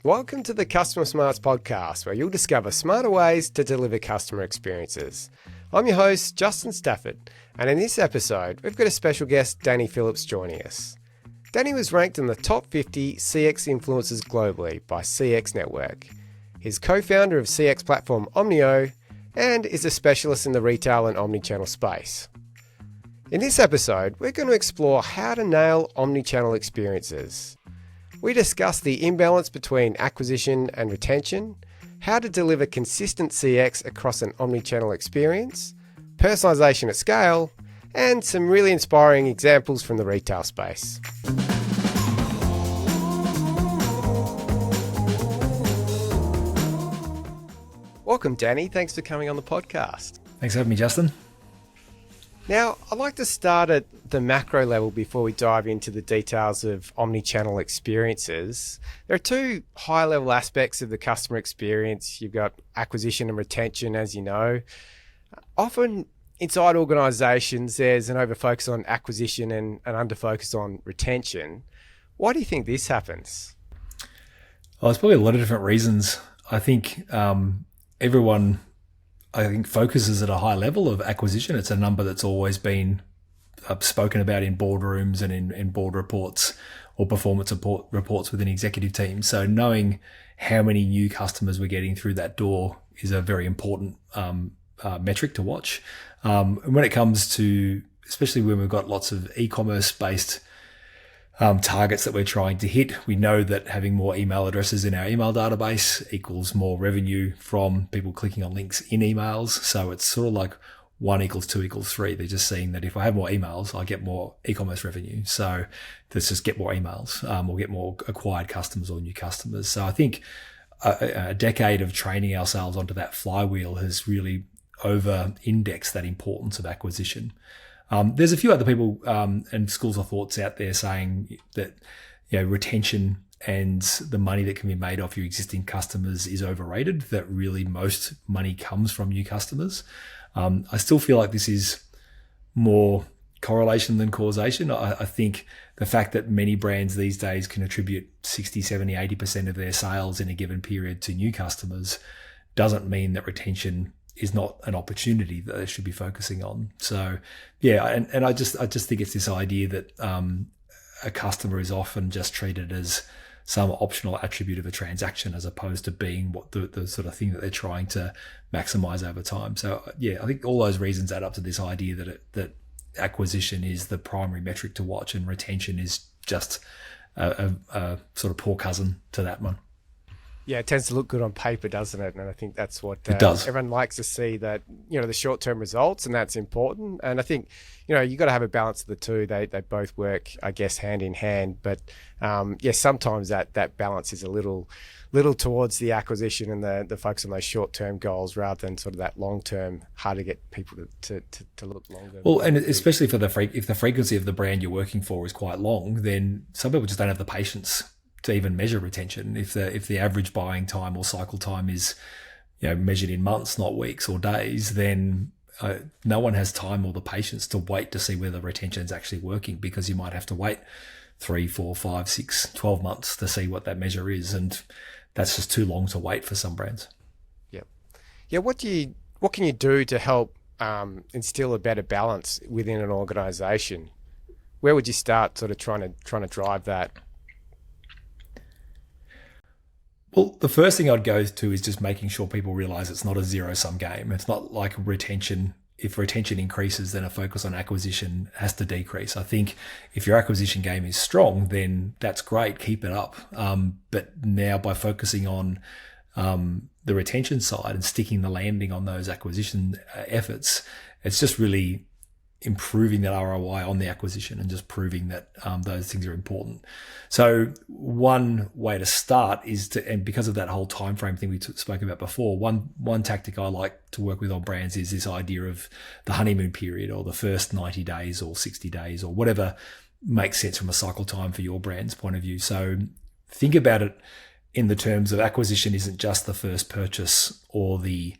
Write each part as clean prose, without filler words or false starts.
Welcome to the Customer Smarts podcast, where you'll discover smarter ways to deliver customer experiences. I'm your host, Justin Stafford, and in this episode, we've got a special guest, Danny Phillips, joining us. Danny was ranked in the top 50 CX influencers globally by CX Network. He's co-founder of CX platform Omnio and is a specialist in the retail and omnichannel space. In this episode, we're going to explore how to nail omnichannel experiences. We discuss the imbalance between acquisition and retention, how to deliver consistent CX across an omnichannel experience, personalization at scale, and some really inspiring examples from the retail space. Welcome, Danny. Thanks for coming on the podcast. Thanks for having me, Justin. Now, I'd like to start at the macro level before we dive into the details of omnichannel experiences. There are two high-level aspects of the customer experience. You've got acquisition and retention, as you know. Often inside organisations, there's an over-focus on acquisition and an under-focus on retention. Why do you think this happens? Well, there's probably a lot of different reasons. I think everyone focuses at a high level of acquisition. It's a number that's always been spoken about in boardrooms and in board reports or performance reports within executive teams. So knowing how many new customers we're getting through that door is a very important metric to watch. And when it comes to, especially when we've got lots of e-commerce based targets that we're trying to hit, we know that having more email addresses in our email database equals more revenue from people clicking on links in emails. So it's sort of like 1 = 2 = 3. They're just seeing that if I have more emails, I get more e-commerce revenue. So let's just get more emails or get more acquired customers or new customers. So I think a decade of training ourselves onto that flywheel has really over-indexed that importance of acquisition. There's a few other people and schools of thoughts out there saying that retention and the money that can be made off your existing customers is overrated, that really most money comes from new customers. I still feel like this is more correlation than causation. I think the fact that many brands these days can attribute 60, 70, 80% of their sales in a given period to new customers doesn't mean that retention is not an opportunity that they should be focusing on. So, yeah, and I just think it's this idea that a customer is often just treated as some optional attribute of a transaction as opposed to being what the sort of thing that they're trying to maximize over time. So, yeah, I think all those reasons add up to this idea that acquisition is the primary metric to watch and retention is just a sort of poor cousin to that one. Yeah, it tends to look good on paper, doesn't it? And I think that's what it does. Everyone likes to see, that, the short-term results, and that's important. And I think, you got to have a balance of the two. They both work, I guess, hand in hand. But sometimes that balance is a little towards the acquisition and the focus on those short-term goals rather than sort of that long-term, hard to get people to look longer. Well, and especially for if the frequency of the brand you're working for is quite long, then some people just don't have the patience to even measure retention. If the average buying time or cycle time is measured in months, not weeks or days, then no one has time or the patience to wait to see whether retention is actually working, because you might have to wait 3, 4, 5, 6, 12 months to see what that measure is, and that's just too long to wait for some brands. Yeah. What can you do to help instill a better balance within an organization? Where would you start sort of trying to drive that? Well, the first thing I'd go to is just making sure people realize it's not a zero-sum game. It's not like retention. If retention increases, then a focus on acquisition has to decrease. I think if your acquisition game is strong, then that's great. Keep it up. But now by focusing on the retention side and sticking the landing on those acquisition efforts, it's just really improving that ROI on the acquisition and just proving that those things are important. So one way to start is and because of that whole time frame thing we spoke about before, one tactic I like to work with on brands is this idea of the honeymoon period, or the first 90 days or 60 days or whatever makes sense from a cycle time for your brand's point of view. So think about it in the terms of acquisition isn't just the first purchase or the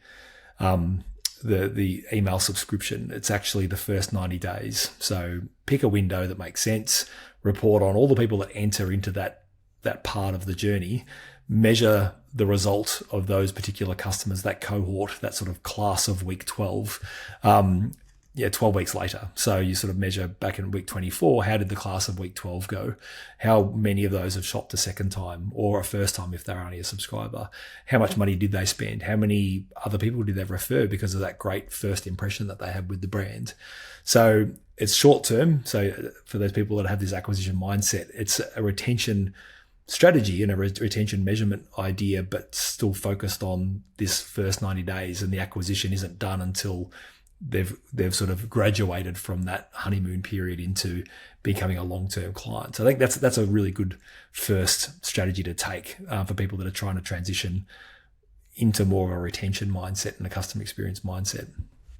email subscription. It's actually the first 90 days. So pick a window that makes sense, report on all the people that enter into that that part of the journey, measure the result of those particular customers, that cohort, that sort of class of week 12, 12 weeks later. So you sort of measure back in week 24, how did the class of week 12 go? How many of those have shopped a second time or a first time if they're only a subscriber? How much money did they spend? How many other people did they refer because of that great first impression that they had with the brand? So it's short term. So for those people that have this acquisition mindset, it's a retention strategy and a retention measurement idea, but still focused on this first 90 days, and the acquisition isn't done until they've sort of graduated from that honeymoon period into becoming a long-term client. So I think that's a really good first strategy to take for people that are trying to transition into more of a retention mindset and a customer experience mindset.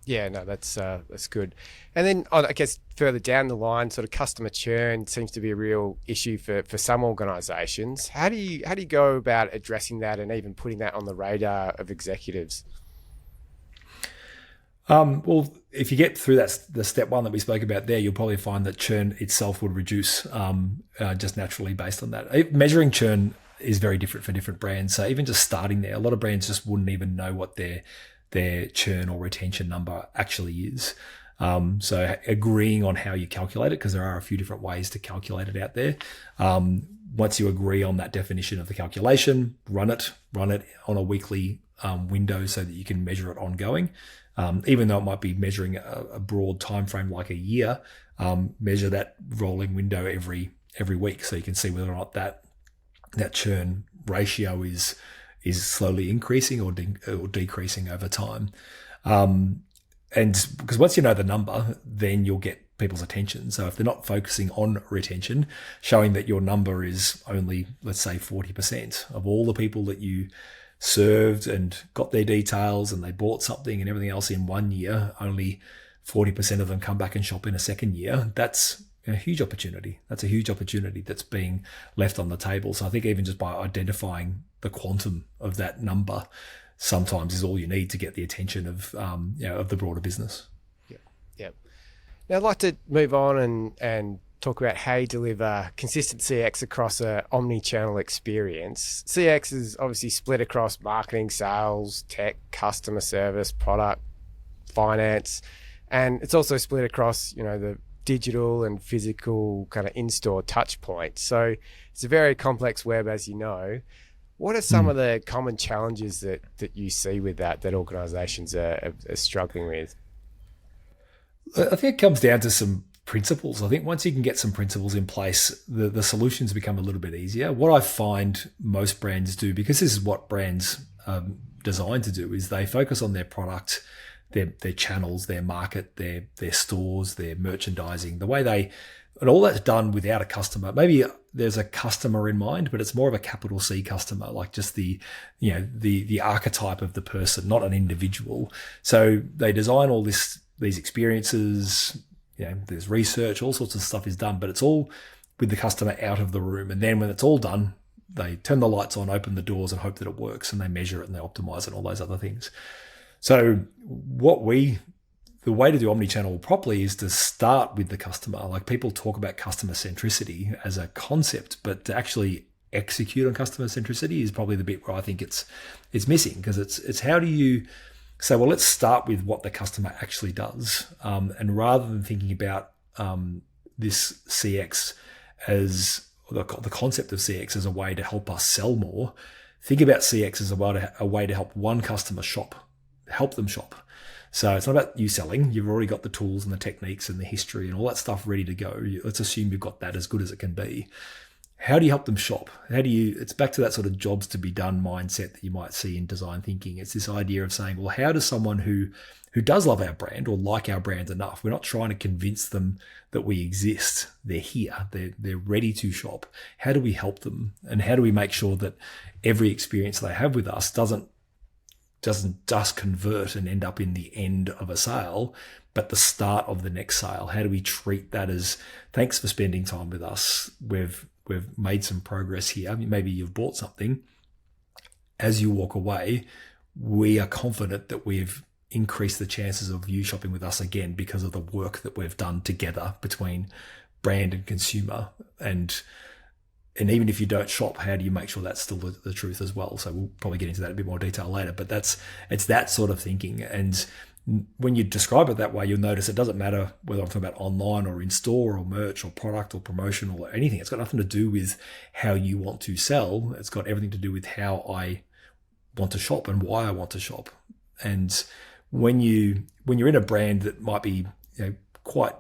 Yeah, no, that's good. And then I guess further down the line, sort of customer churn seems to be a real issue for some organisations. How do you go about addressing that and even putting that on the radar of executives? Well, if you get through the step one that we spoke about there, you'll probably find that churn itself would reduce just naturally based on that. Measuring churn is very different for different brands. So even just starting there, a lot of brands just wouldn't even know what their churn or retention number actually is. So agreeing on how you calculate it, because there are a few different ways to calculate it out there. Once you agree on that definition of the calculation, run it on a weekly window so that you can measure it ongoing. Even though it might be measuring a broad time frame like a year, measure that rolling window every week so you can see whether or not that churn ratio is slowly increasing or decreasing over time. And because once you know the number, then you'll get people's attention. So if they're not focusing on retention, showing that your number is only, let's say, 40% of all the people that you served and got their details and they bought something and everything else in 1 year, only 40% of them come back and shop in a second year. That's a huge opportunity. That's a huge opportunity that's being left on the table. So I think even just by identifying the quantum of that number sometimes is all you need to get the attention of the broader business. Yep. Now I'd like to move on and talk about how you deliver consistent CX across an omni-channel experience. CX is obviously split across marketing, sales, tech, customer service, product, finance, and it's also split across, the digital and physical kind of in-store touch points. So it's a very complex web, as you know. What are some of the common challenges that you see with that organizations are struggling with? I think it comes down to some principles. I think once you can get some principles in place, the solutions become a little bit easier. What I find most brands do, because this is what brands are designed to do, is they focus on their product, their channels, their market, their stores, their merchandising, and all that's done without a customer. Maybe there's a customer in mind, but it's more of a capital C customer, like just the archetype of the person, not an individual. So they design all these experiences. There's research, all sorts of stuff is done, but it's all with the customer out of the room. And then when it's all done, they turn the lights on, open the doors, and hope that it works, and they measure it and they optimize it and all those other things. So the way to do omnichannel properly is to start with the customer. Like, people talk about customer centricity as a concept, but to actually execute on customer centricity is probably the bit where I think it's missing, because it's how do you say, well, let's start with what the customer actually does. And rather than thinking about this CX as the concept of CX as a way to help us sell more, think about CX as a way to help one customer help them shop. So it's not about you selling. You've already got the tools and the techniques and the history and all that stuff ready to go. Let's assume you've got that as good as it can be. How do you help them shop? It's back to that sort of jobs to be done mindset that you might see in design thinking. It's this idea of saying, well, how does someone who does love our brand or like our brand enough, we're not trying to convince them that we exist. They're here. They're ready to shop. How do we help them? And how do we make sure that every experience they have with us doesn't just convert and end up in the end of a sale, but the start of the next sale? How do we treat that as, thanks for spending time with us. We've made some progress here. Maybe you've bought something. As you walk away, we are confident that we've increased the chances of you shopping with us again because of the work that we've done together between brand and consumer. And And even if you don't shop, how do you make sure that's still the truth as well? So we'll probably get into that in a bit more detail later, but it's that sort of thinking. And when you describe it that way, you'll notice it doesn't matter whether I'm talking about online or in store or merch or product or promotional or anything. It's got nothing to do with how you want to sell. It's got everything to do with how I want to shop and why I want to shop. And when you're in a brand that might be quite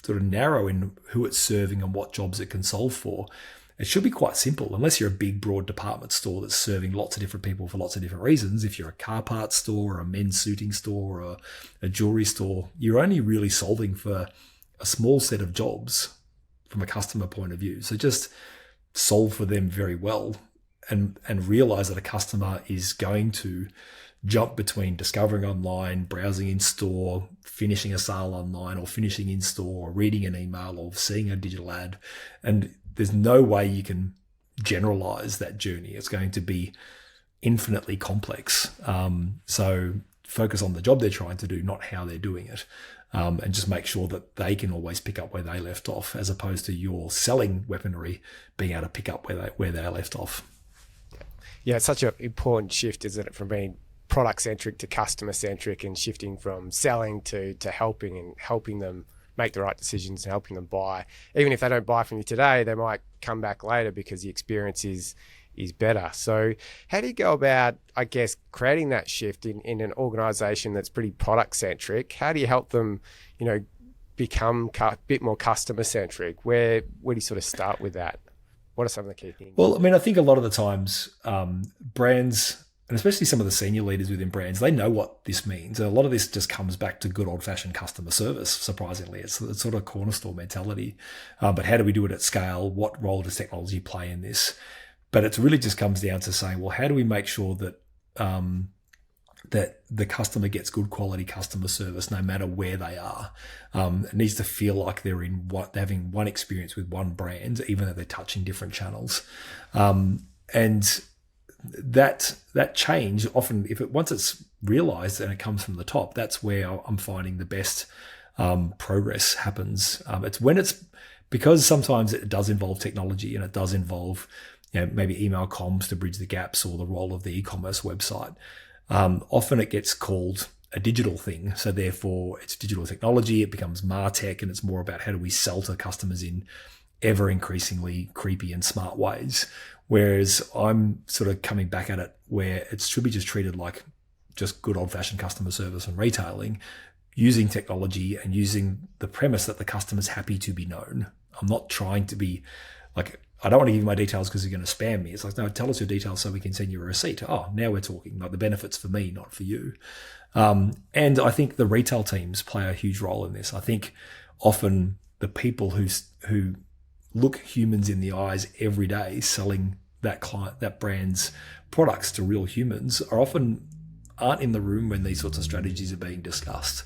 sort of narrow in who it's serving and what jobs it can solve for, it should be quite simple, unless you're a big, broad department store that's serving lots of different people for lots of different reasons. If you're a car parts store or a men's suiting store or a jewelry store, you're only really solving for a small set of jobs from a customer point of view. So just solve for them very well and realize that a customer is going to jump between discovering online, browsing in store, finishing a sale online, or finishing in store, or reading an email, or seeing a digital ad. And there's no way you can generalize that journey. It's going to be infinitely complex. So focus on the job they're trying to do, not how they're doing it. And just make sure that they can always pick up where they left off, as opposed to your selling weaponry being able to pick up where they left off. Yeah, it's such an important shift, isn't it, from being product-centric to customer-centric, and shifting from selling to helping, and helping them make the right decisions and helping them buy. Even if they don't buy from you today, they might come back later because the experience is better. So how do you go about, I guess, creating that shift in an organization that's pretty product-centric? How do you help them, become a bit more customer-centric? Where do you sort of start with that? What are some of the key things? Well, I mean, I think a lot of the times brands, and especially some of the senior leaders within brands, they know what this means. And a lot of this just comes back to good old-fashioned customer service, surprisingly. It's sort of cornerstone mentality. But how do we do it at scale? What role does technology play in this? But it really just comes down to saying, well, how do we make sure that that the customer gets good quality customer service no matter where they are? It needs to feel like they're having one experience with one brand, even though they're touching different channels. And that change often, once it's realized and it comes from the top, that's where I'm finding the best progress happens. It's because sometimes it does involve technology, and it does involve maybe email comms to bridge the gaps, or the role of the e-commerce website. Often it gets called a digital thing, so therefore it's digital technology. It becomes MarTech, and it's more about how do we sell to customers in ever increasingly creepy and smart ways. Whereas I'm sort of coming back at it where it should be just treated like just good old-fashioned customer service and retailing, using technology and using the premise that the customer's happy to be known. I'm not trying to be like, I don't want to give you my details because you're going to spam me. It's like, no, tell us your details so we can send you a receipt. Oh, now we're talking. Like, the benefits for me, not for you. And I think the retail teams play a huge role in this. I think often the people who look humans in the eyes every day, selling that brand's products to real humans, aren't in the room when these sorts of strategies are being discussed.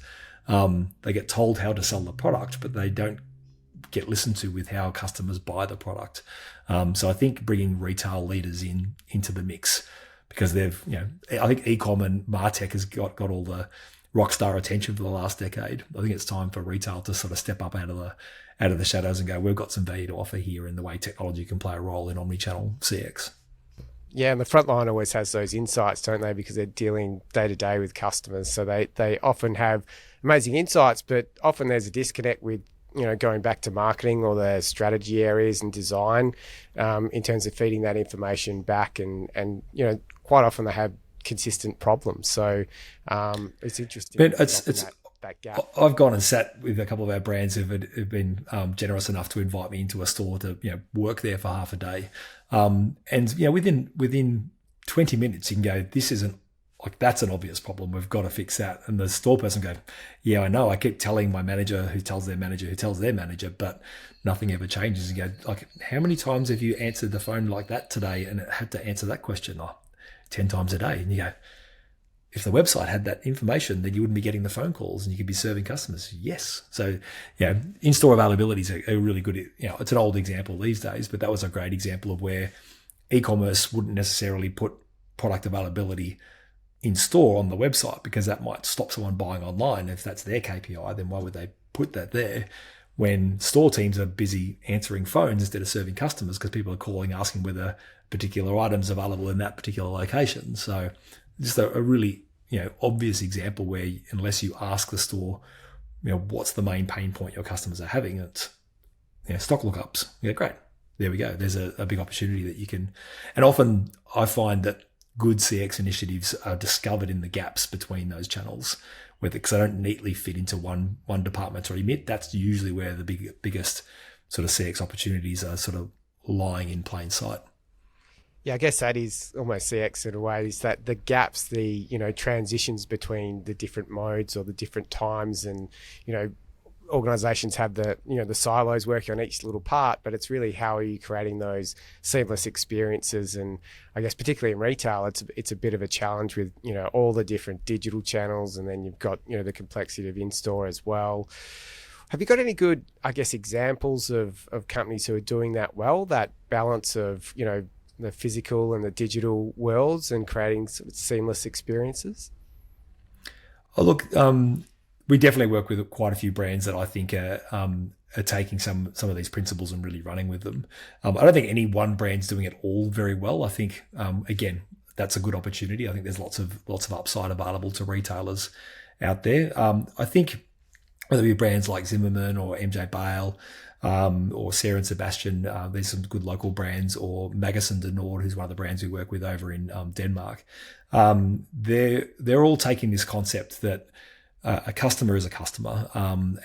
They get told how to sell the product, but they don't get listened to with how customers buy the product. So I think bringing retail leaders into the mix, because I think e-com and MarTech has got all the rock star attention for the last decade. I think it's time for retail to sort of step up out of the shadows and go, we've got some value to offer here in the way technology can play a role in omnichannel CX. Yeah, and the frontline always has those insights, don't they? Because they're dealing day to day with customers. So they often have amazing insights, but often there's a disconnect with, going back to marketing or the strategy areas and design in terms of feeding that information back. And quite often they have consistent problems. So it's interesting. But that gap. I've gone and sat with a couple of our brands who've been generous enough to invite me into a store to work there for half a day, and within 20 minutes you can go, this isn't like, that's an obvious problem, we've got to fix that. And the store person go, yeah, I know, I keep telling my manager who tells their manager who tells their manager, but nothing ever changes. And you go, like, how many times have you answered the phone like that today and it had to answer that question? 10 times a day. And you go, if the website had that information, then you wouldn't be getting the phone calls and you could be serving customers. Yes. So, in-store availability is a really good, it's an old example these days, but that was a great example of where e-commerce wouldn't necessarily put product availability in store on the website because that might stop someone buying online. If that's their KPI, then why would they put that there? when store teams are busy answering phones instead of serving customers because people are calling asking whether particular items are available in that particular location. So just a really obvious example where unless you ask the store, what's the main pain point your customers are having, it's stock lookups. Yeah, great. There we go. There's a big opportunity that you can, and often I find that good CX initiatives are discovered in the gaps between those channels, because they don't neatly fit into one department's remit. That's usually where the biggest sort of CX opportunities are sort of lying in plain sight. Yeah, I guess that is almost CX in a way, is that the gaps, the transitions between the different modes or the different times, and organizations have the silos working on each little part, but it's really how are you creating those seamless experiences. And I guess particularly in retail, it's a bit of a challenge with all the different digital channels, and then you've got the complexity of in-store as well. Have you got any good, I guess, examples of companies who are doing that well, that balance of the physical and the digital worlds and creating sort of seamless experiences? Oh, look, we definitely work with quite a few brands that I think are taking some of these principles and really running with them. I don't think any one brand's doing it all very well. I think, again, that's a good opportunity. I think there's lots of upside available to retailers out there. I think whether it be brands like Zimmerman or MJ Bale, or Sarah and Sebastian, there's some good local brands, or Magasin du Nord, who's one of the brands we work with over in Denmark. They're all taking this concept that a customer is a customer,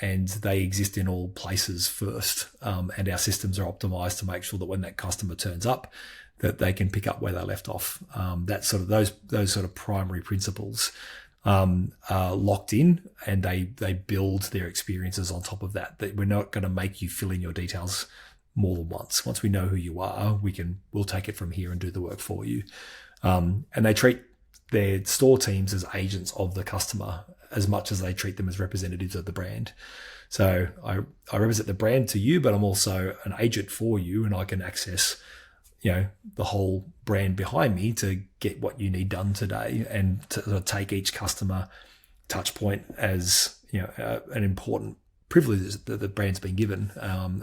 and they exist in all places first, and our systems are optimized to make sure that when that customer turns up, that they can pick up where they left off. That's sort of those sort of primary principles are locked in, and they build their experiences on top of that. That we're not going to make you fill in your details more than once. Once we know who you are, we'll take it from here and do the work for you. And they treat their store teams as agents of the customer as much as they treat them as representatives of the brand. So I represent the brand to you, but I'm also an agent for you, and I can access the whole brand behind me to get what you need done today, and to sort of take each customer touch point as an important privilege that the brand's been given,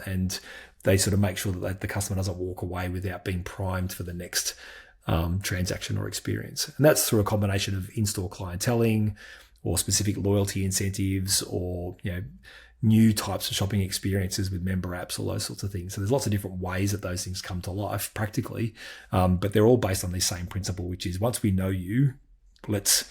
and they sort of make sure that the customer doesn't walk away without being primed for the next transaction or experience. And that's through a combination of in-store clienteling, or specific loyalty incentives, or new types of shopping experiences with member apps, all those sorts of things. So there's lots of different ways that those things come to life practically, but they're all based on the same principle, which is once we know you, let's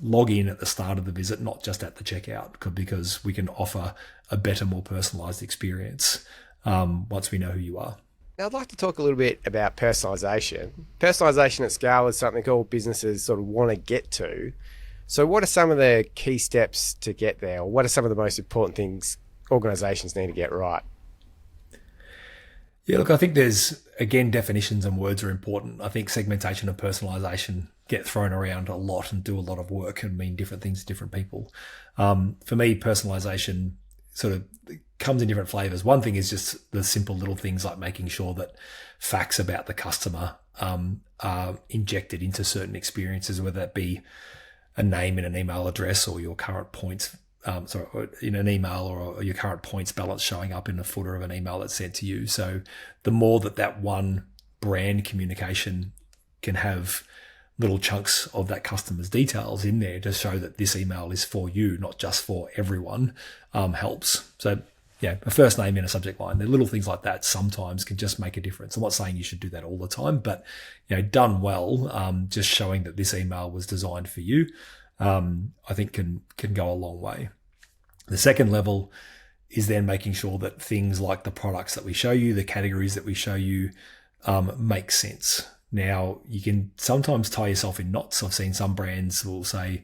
log in at the start of the visit, not just at the checkout, because we can offer a better, more personalized experience once we know who you are. Now, I'd like to talk a little bit about personalization. Personalization at scale is something all businesses sort of want to get to. So what are some of the key steps to get there? Or what are some of the most important things organizations need to get right? Yeah, look, I think there's, again, definitions and words are important. I think segmentation and personalization get thrown around a lot and do a lot of work and mean different things to different people. For me, personalization sort of comes in different flavors. One thing is just the simple little things like making sure that facts about the customer are injected into certain experiences, whether that be a name in an email address, or your current points, in an email, or your current points balance showing up in the footer of an email that's sent to you. So the more that one brand communication can have little chunks of that customer's details in there to show that this email is for you, not just for everyone, helps. So a first name in a subject line, the little things like that sometimes can just make a difference. I'm not saying you should do that all the time, but done well, just showing that this email was designed for you, I think can go a long way. The second level is then making sure that things like the products that we show you, the categories that we show you, make sense. Now, you can sometimes tie yourself in knots. I've seen some brands will say,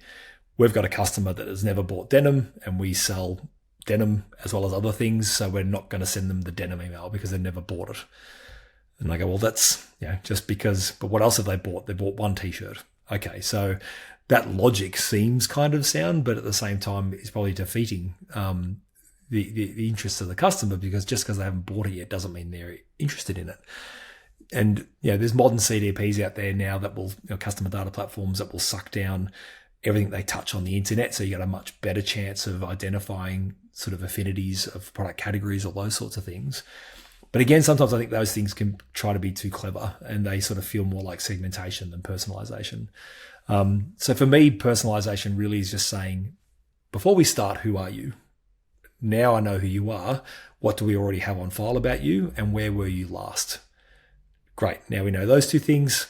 we've got a customer that has never bought denim, and we sell denim as well as other things, so we're not going to send them the denim email because they've never bought it. And I go, well, that's just because, but what else have they bought? They bought one t-shirt. Okay, so that logic seems kind of sound, but at the same time it's probably defeating the interests of the customer, because just because they haven't bought it yet doesn't mean they're interested in it. And there's modern CDPs out there now that will, customer data platforms that will suck down everything they touch on the internet, so you got a much better chance of identifying sort of affinities of product categories or those sorts of things. But again, sometimes I think those things can try to be too clever and they sort of feel more like segmentation than personalization. So for me, personalization really is just saying, before we start, who are you? Now I know who you are. What do we already have on file about you? And where were you last? Great. Now we know those two things.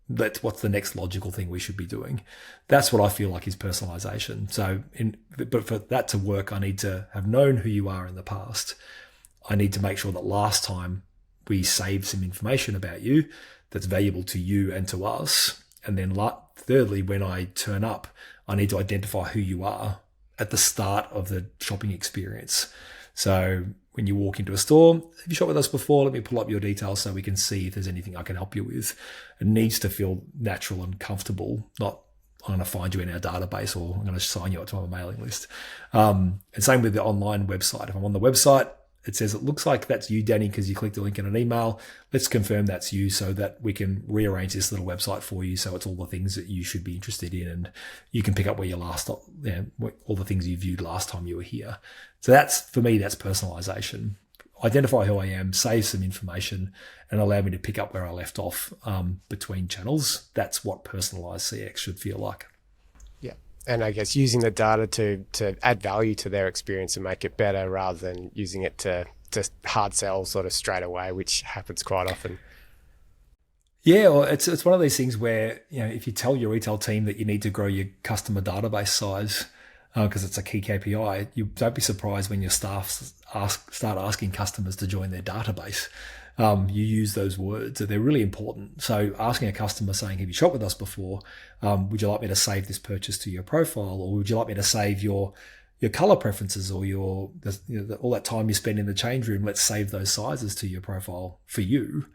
What's the next logical thing we should be doing? That's what I feel like is personalization. So, but for that to work, I need to have known who you are in the past. I need to make sure that last time we saved some information about you that's valuable to you and to us. And then thirdly, when I turn up, I need to identify who you are at the start of the shopping experience. So when you walk into a store, have you shopped with us before? Let me pull up your details so we can see if there's anything I can help you with. It needs to feel natural and comfortable, not I'm going to find you in our database or I'm going to sign you up to my mailing list. And same with the online website. If I'm on the website, it says it looks like that's you, Danny, because you clicked a link in an email. Let's confirm that's you so that we can rearrange this little website for you so it's all the things that you should be interested in and you can pick up where you all the things you viewed last time you were here. So that's, for me, that's personalization. Identify who I am, save some information, and allow me to pick up where I left off between channels. That's what personalized CX should feel like. Yeah. And I guess using the data to add value to their experience and make it better rather than using it to hard sell sort of straight away, which happens quite often. Yeah, well, it's one of these things where, if you tell your retail team that you need to grow your customer database size because it's a key KPI, you don't be surprised when your staff start asking customers to join their database. You use those words, so they're really important. So asking a customer saying, have you shopped with us before? Would you like me to save this purchase to your profile? Or would you like me to save your color preferences or all that time you spend in the change room? Let's save those sizes to your profile for you.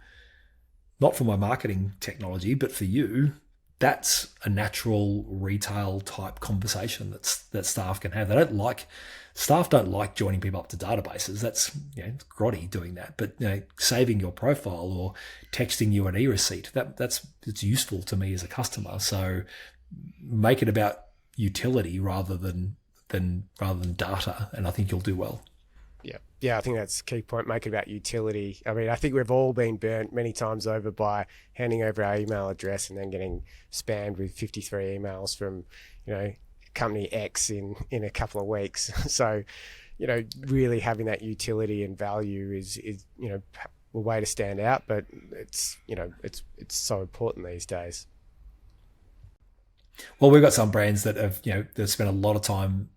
Not for my marketing technology, but for you. That's a natural retail type conversation that staff can have. Staff don't like joining people up to databases. That's it's grotty doing that. But saving your profile or texting you an e-receipt, it's useful to me as a customer. So make it about utility rather than data, and I think you'll do well. Yeah, I think that's a key point. Make it about utility. I mean, I think we've all been burnt many times over by handing over our email address and then getting spammed with 53 emails from, company X in a couple of weeks. So, really having that utility and value is a way to stand out, but it's so important these days. Well, we've got some brands that have, that spent a lot of time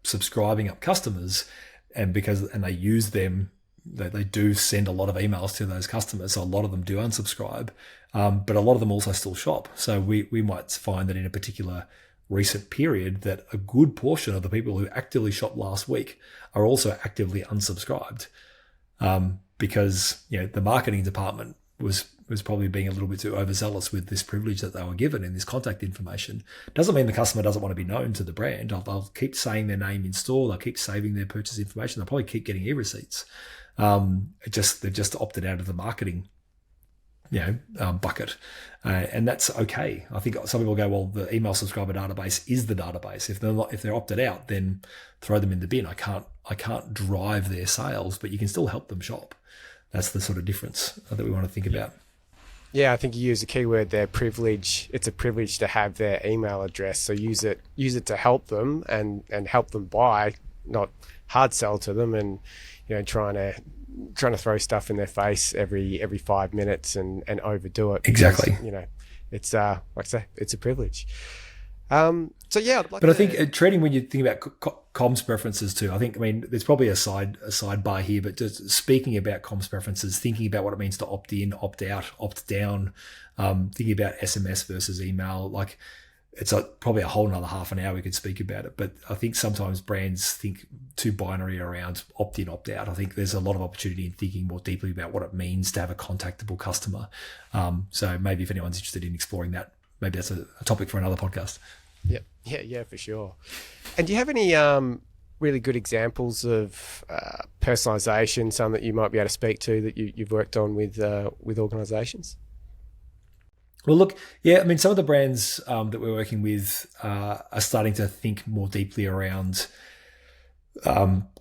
subscribing up customers. And they use them, they do send a lot of emails to those customers. So a lot of them do unsubscribe, but a lot of them also still shop. So we might find that in a particular recent period that a good portion of the people who actively shopped last week are also actively unsubscribed because the marketing department was probably being a little bit too overzealous with this privilege that they were given in this contact information. Doesn't mean the customer doesn't want to be known to the brand. They'll keep saying their name in store. They'll keep saving their purchase information. They'll probably keep getting e-receipts. They've just opted out of the marketing, bucket, and that's okay. I think some people go, well, the email subscriber database is the database. If they're opted out, then throw them in the bin. I can't drive their sales, but you can still help them shop. That's the sort of difference that we want to think about. Yeah, I think you use the keyword there, privilege. It's a privilege to have their email address. So use it to help them and help them buy, not hard sell to them and trying to throw stuff in their face every 5 minutes and overdo it. Exactly. Because, it's like I say, it's a privilege. So yeah, but I think trading, when you think about comms preferences too, there's probably a sidebar here, but just speaking about comms preferences, thinking about what it means to opt in, opt out, opt down, thinking about SMS versus email, like it's probably a whole nother half an hour we could speak about it. But I think sometimes brands think too binary around opt in, opt out. I think there's a lot of opportunity in thinking more deeply about what it means to have a contactable customer. So maybe if anyone's interested in exploring that, maybe that's a topic for another podcast. Yeah, for sure. And do you have any really good examples of personalization, some that you might be able to speak to that you've worked on with organizations? Well, look, some of the brands that we're working with are starting to think more deeply around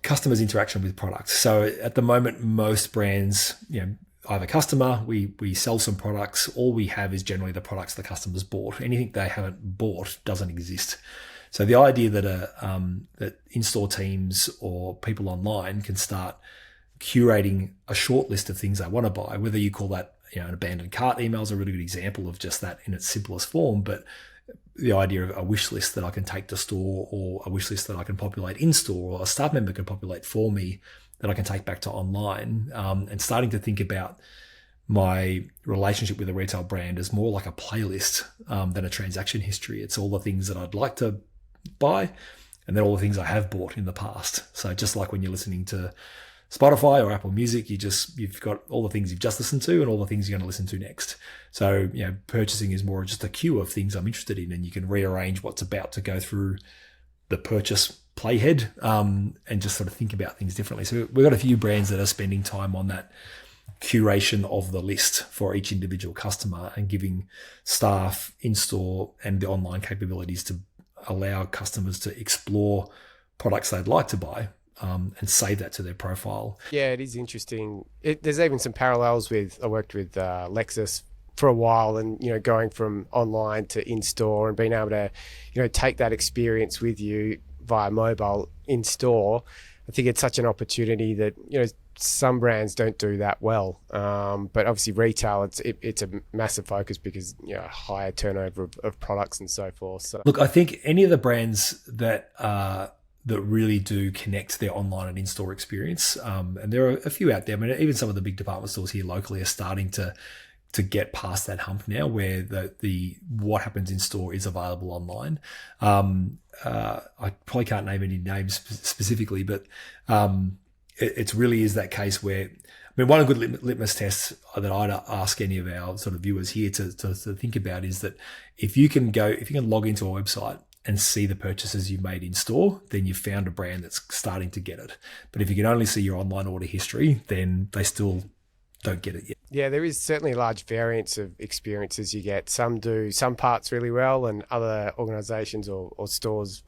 customers' interaction with products. So at the moment, most brands, I have a customer, we sell some products. All we have is generally the products the customers bought. Anything they haven't bought doesn't exist. So the idea that that in-store teams or people online can start curating a short list of things they want to buy, whether you call that an abandoned cart email is a really good example of just that in its simplest form, but the idea of a wish list that I can take to store, or a wish list that I can populate in store, or a staff member can populate for me that I can take back to online, and starting to think about my relationship with a retail brand as more like a playlist than a transaction history. It's all the things that I'd like to buy, and then all the things I have bought in the past. So just like when you're listening to Spotify or Apple Music, you've got all the things you've just listened to and all the things you're going to listen to next. So purchasing is more just a queue of things I'm interested in, and you can rearrange what's about to go through the purchase playhead, and just sort of think about things differently. So we've got a few brands that are spending time on that curation of the list for each individual customer, and giving staff in store and the online capabilities to allow customers to explore products they'd like to buy, and save that to their profile. Yeah, it is interesting. There's even some parallels I worked with Lexus for a while, and going from online to in-store and being able to take that experience with you via mobile in store. I think it's such an opportunity that some brands don't do that well, but obviously retail, it's a massive focus because higher turnover of products and so forth. So look, I think any of the brands that really do connect their online and in-store experience, and there are a few out there. I mean, even some of the big department stores here locally are starting to get past that hump now, where the what happens in store is available online. I probably can't name any names specifically, but it really is that case where, one good litmus test that I'd ask any of our sort of viewers here to think about is that if you can log into a website and see the purchases you've made in store, then you've found a brand that's starting to get it. But if you can only see your online order history, then they still don't get it yet. Yeah, there is certainly a large variance of experiences you get. Some do some parts really well, and other organisations or stores,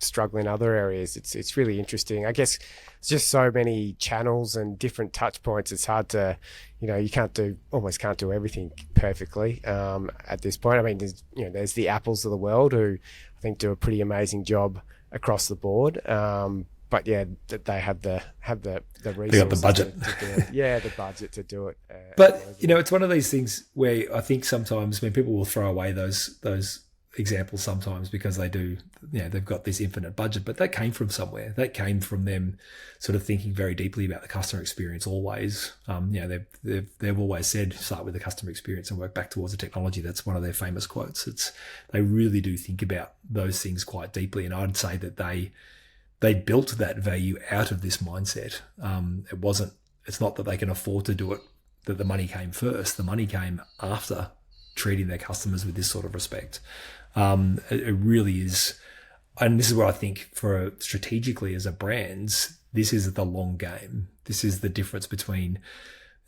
struggle in other areas. It's really interesting. I guess it's just so many channels and different touch points. It's hard to, you almost can't do everything perfectly at this point. I mean, there's the Apples of the world who I think do a pretty amazing job across the board. But yeah, they have the resources. They got the budget. To do it. Yeah, the budget to do it. But it's one of these things where I think sometimes people will throw away those examples sometimes because they do, they've got this infinite budget, but that came from somewhere. That came from them sort of thinking very deeply about the customer experience always. They've always said, start with the customer experience and work back towards the technology. That's one of their famous quotes. They really do think about those things quite deeply. And I'd say that they built that value out of this mindset. It's not that they can afford to do it, that the money came first. The money came after treating their customers with this sort of respect. It really is. And this is where I think strategically as a brand, this is the long game. This is the difference between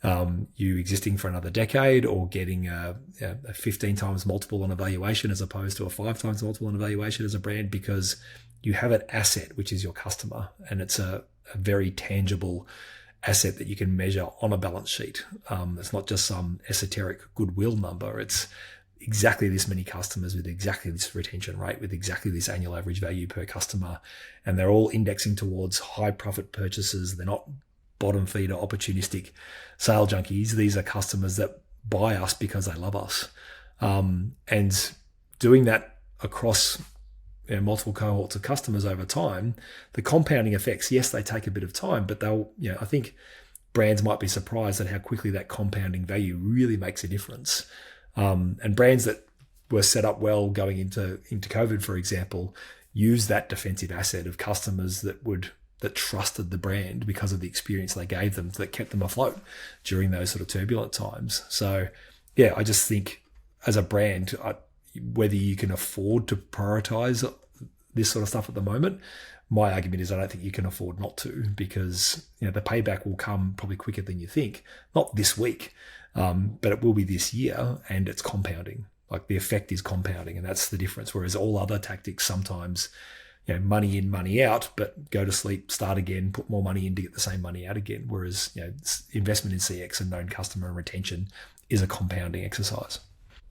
you existing for another decade or getting a 15 times multiple on evaluation as opposed to a 5 times multiple on evaluation as a brand, because you have an asset, which is your customer, and it's a very tangible asset that you can measure on a balance sheet. It's not just some esoteric goodwill number. It's exactly this many customers with exactly this retention rate, with exactly this annual average value per customer. And they're all indexing towards high profit purchases. They're not bottom feeder, opportunistic sale junkies. These are customers that buy us because they love us. And doing that across multiple cohorts of customers over time, the compounding effects, yes, they take a bit of time, but I think brands might be surprised at how quickly that compounding value really makes a difference. And brands that were set up well going into COVID, for example, use that defensive asset of customers that trusted the brand because of the experience they gave them, that kept them afloat during those sort of turbulent times. So yeah, I just think as a brand, whether you can afford to prioritize this sort of stuff at the moment, my argument is I don't think you can afford not to, because the payback will come probably quicker than you think. Not this week, but it will be this year, and it's compounding. Like the effect is compounding, and that's the difference. Whereas all other tactics sometimes money in, money out, but go to sleep, start again, put more money in to get the same money out again. Whereas, investment in CX and known customer and retention is a compounding exercise.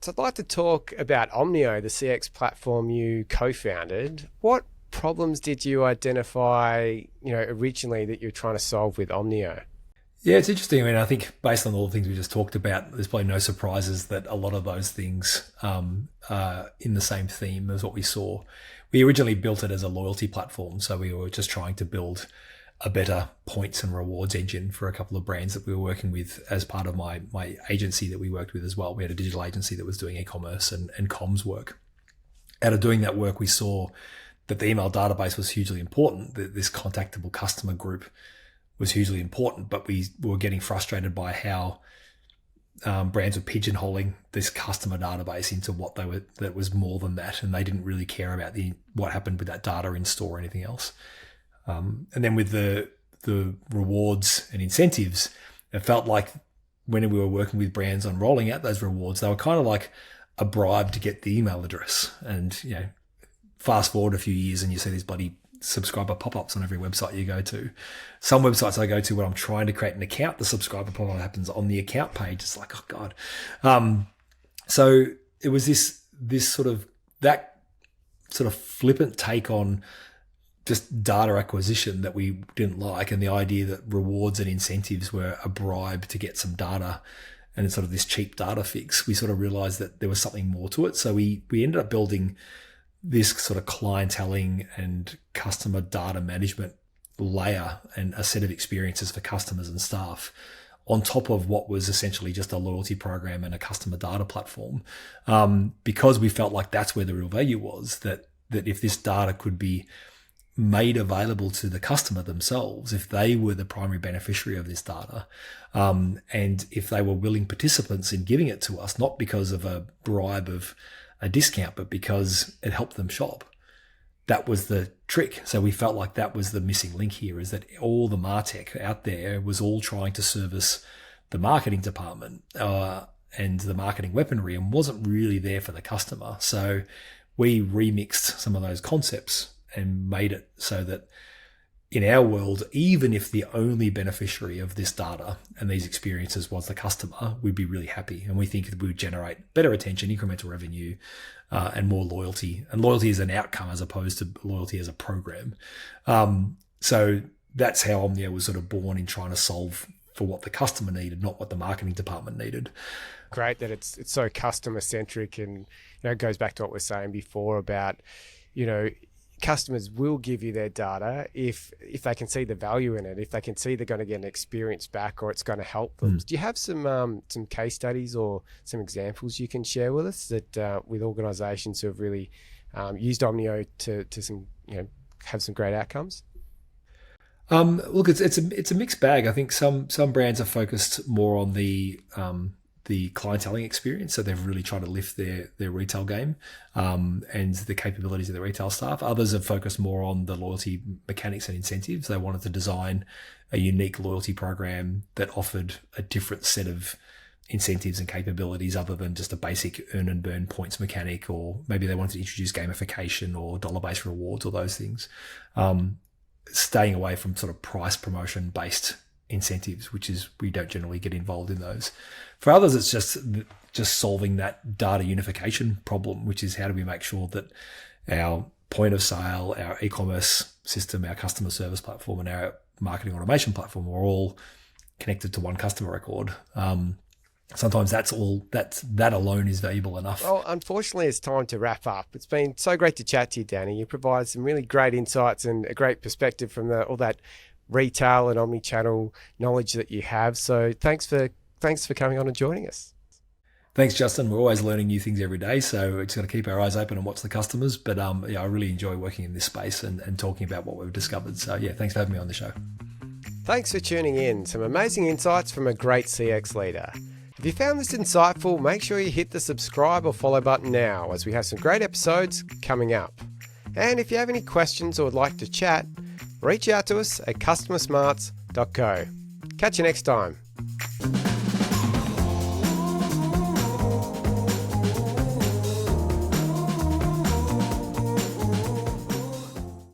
So I'd like to talk about Omnio, the CX platform you co-founded. What problems did you identify, originally that you're trying to solve with Omnio? Yeah, it's interesting. I mean, I think based on all the things we just talked about, there's probably no surprises that a lot of those things are in the same theme as what we saw. We originally built it as a loyalty platform, so we were just trying to build a better points and rewards engine for a couple of brands that we were working with as part of my agency that we worked with as well. We had a digital agency that was doing e-commerce and comms work. Out of doing that work, we saw that the email database was hugely important, that this contactable customer group was hugely important, but we were getting frustrated by how brands were pigeonholing this customer database into that was more than that, and they didn't really care about what happened with that data in store or anything else. And then with the rewards and incentives, it felt like when we were working with brands on rolling out those rewards, they were kind of like a bribe to get the email address. And fast forward a few years and you see these bloody subscriber pop-ups on every website you go to. Some websites I go to when I'm trying to create an account, the subscriber pop-up happens on the account page. It's like, oh God. So it was this sort of flippant take on just data acquisition that we didn't like, and the idea that rewards and incentives were a bribe to get some data and it's sort of this cheap data fix. We sort of realized that there was something more to it. So we ended up building this sort of clienteling and customer data management layer and a set of experiences for customers and staff on top of what was essentially just a loyalty program and a customer data platform. Because we felt like that's where the real value was, that if this data could be made available to the customer themselves, if they were the primary beneficiary of this data, and if they were willing participants in giving it to us, not because of a bribe of a discount, but because it helped them shop. That was the trick. So we felt like that was the missing link here, is that all the MarTech out there was all trying to service the marketing department and the marketing weaponry, and wasn't really there for the customer. So we remixed some of those concepts and made it so that in our world, even if the only beneficiary of this data and these experiences was the customer, we'd be really happy. And we think that we would generate better retention, incremental revenue, and more loyalty. And loyalty is an outcome as opposed to loyalty as a program. So that's how Omnio was sort of born, in trying to solve for what the customer needed, not what the marketing department needed. Great that it's so customer centric, and it goes back to what we were saying before about, customers will give you their data if they can see the value in it, if they can see they're going to get an experience back or it's going to help them. Do you have some case studies or some examples you can share with us that with organisations who have really used Omnio to some have some great outcomes? Look, it's a mixed bag. I think some brands are focused more on the clienteling experience, so they've really tried to lift their retail game and the capabilities of the retail staff. Others have focused more on the loyalty mechanics and incentives. They wanted to design a unique loyalty program that offered a different set of incentives and capabilities other than just a basic earn and burn points mechanic, or maybe they wanted to introduce gamification or dollar-based rewards or those things. Staying away from sort of price promotion based incentives, which is, we don't generally get involved in those. For others, it's just solving that data unification problem, which is how do we make sure that our point of sale, our e-commerce system, our customer service platform, and our marketing automation platform are all connected to one customer record. Sometimes that alone is valuable enough. Well, unfortunately, it's time to wrap up. It's been so great to chat to you, Danny. You provide some really great insights and a great perspective from all that retail and omni-channel knowledge that you have. So thanks for coming on and joining us. Thanks, Justin. We're always learning new things every day, so we're just got to keep our eyes open and watch the customers. But I really enjoy working in this space and talking about what we've discovered. So thanks for having me on the show. Thanks for tuning in. Some amazing insights from a great CX leader. If you found this insightful, make sure you hit the subscribe or follow button now, as we have some great episodes coming up. And if you have any questions or would like to chat, reach out to us at customersmarts.co. Catch you next time.